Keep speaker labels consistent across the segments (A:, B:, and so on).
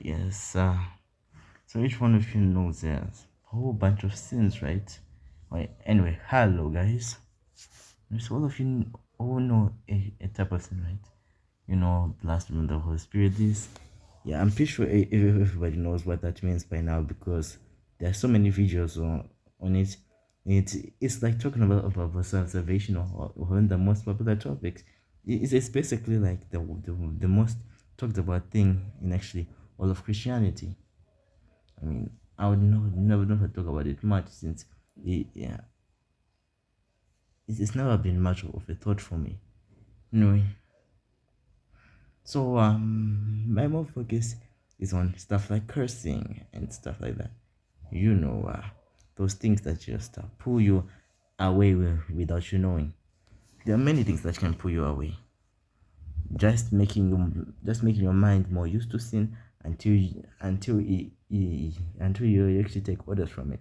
A: Yes. So each one of you knows there's a whole bunch of sins, right? Right. Anyway, hello guys. So all of you all know a type of sin, right? You know, blasphemy of the Holy Spirit. This, yeah, I'm pretty sure everybody knows what that means by now because there are so many videos on it. It's like talking about salvation or one of the most popular topics. It's basically like the most talked about thing in actually all of Christianity. I mean, I would never talk about it much since yeah, it's never been much of a thought for me. Anyway, so my more focus is on stuff like cursing and stuff like that. You know, those things that just pull you away without you knowing. There are many things that can pull you away. Just making your mind more used to sin until you actually take orders from it.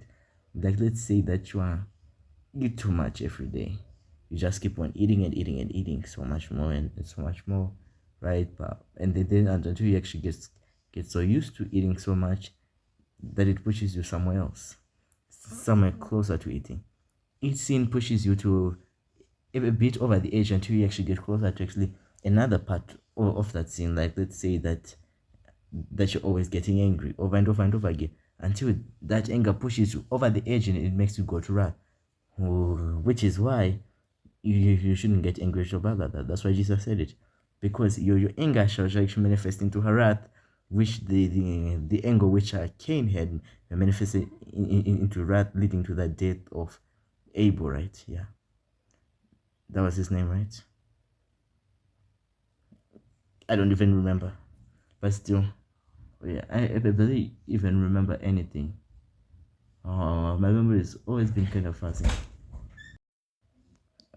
A: Like let's say that you are eat too much every day. You just keep on eating and eating and eating so much more and so much more, right? But and then until you actually get so used to eating so much that it pushes you somewhere else, somewhere closer to eating. Each scene pushes you to a bit over the edge until you actually get closer to actually another part of that scene. Like let's say that you're always getting angry over and over and over again until that anger pushes you over the edge and it makes you go to wrath. Which is why you shouldn't get angry at your brother. That's why Jesus said it. Because your anger shall actually manifest into her wrath, which the anger which Cain had manifested into wrath, leading to the death of Abel, right? Yeah. That was his name, right? I don't even remember. But still, yeah, I barely even remember anything. My memory has always been kind of fuzzy.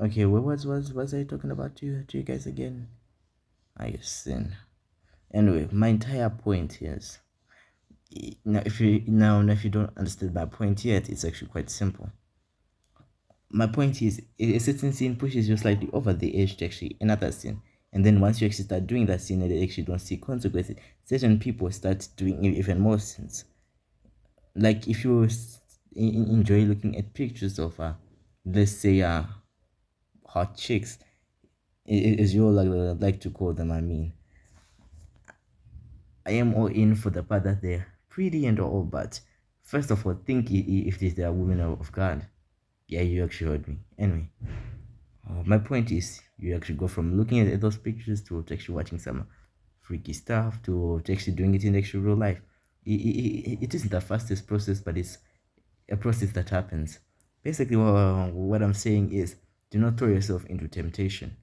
A: Okay, what was I talking about to you guys again? I guess sin. Anyway, my entire point is now if you don't understand my point yet, it's actually quite simple. My point is a certain sin pushes you slightly over the edge to actually another sin. And then once you actually start doing that sin and they actually don't see consequences, certain people start doing even more sins. Like if you enjoy looking at pictures of let's say hot chicks, is you all like to call them, I mean, I am all in for the part that they're pretty and all, but first of all, think if they are women of God. Yeah, you actually heard me. Anyway, my point is, you actually go from looking at those pictures to actually watching some freaky stuff to actually doing it in actual real life. It isn't the fastest process, but it's a process that happens. Basically, what I'm saying is, do not throw yourself into temptation.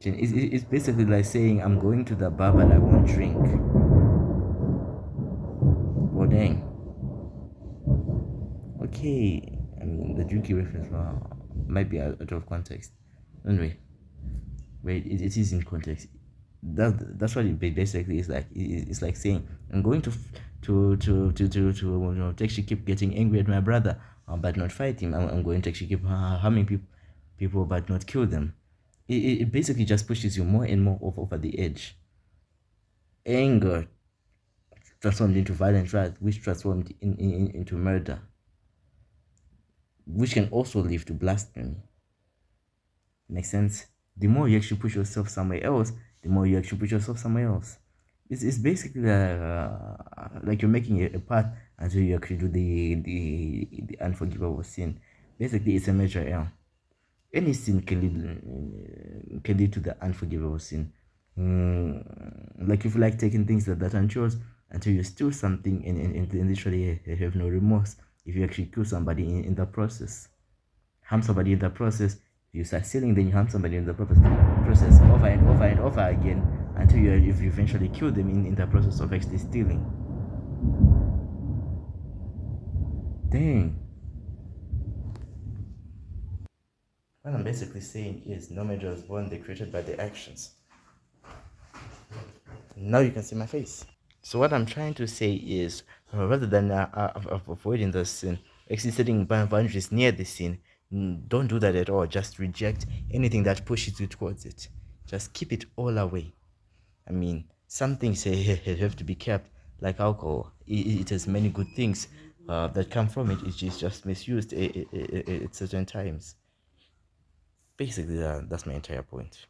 A: It's basically like saying, I'm going to the bar, but I won't drink. Well, dang. Okay, I mean the drinking reference might be out of context. Anyway, wait, it is in context. That's what it basically is like. It's like saying I'm going to actually keep getting angry at my brother, but not fight him. I'm going to actually keep harming people, but not kill them. It basically just pushes you more and more over the edge. Anger transformed into violent wrath, which transformed into murder, which can also lead to blasphemy. Makes sense? The more you actually push yourself somewhere else, the more you actually push yourself somewhere else. It's basically like you're making a path until you actually do the unforgivable sin. Basically, it's a major L. Any sin can lead to the unforgivable sin. Like if you like taking things that aren't yours until you steal something and literally have no remorse if you actually kill somebody in the process, harm somebody in the process. You start stealing, then you harm somebody in the process over and over and over again until you eventually kill them in the process of actually stealing. Dang. What I'm basically saying is no matter was born, they're created by the actions. Now you can see my face. So what I'm trying to say is, rather than avoiding the sin, actually setting boundaries near the sin, don't do that at all. Just reject anything that pushes you towards it. Just keep it all away. I mean, some things have to be kept, like alcohol. It has many good things that come from it. It's just misused at certain times. Basically, that's my entire point.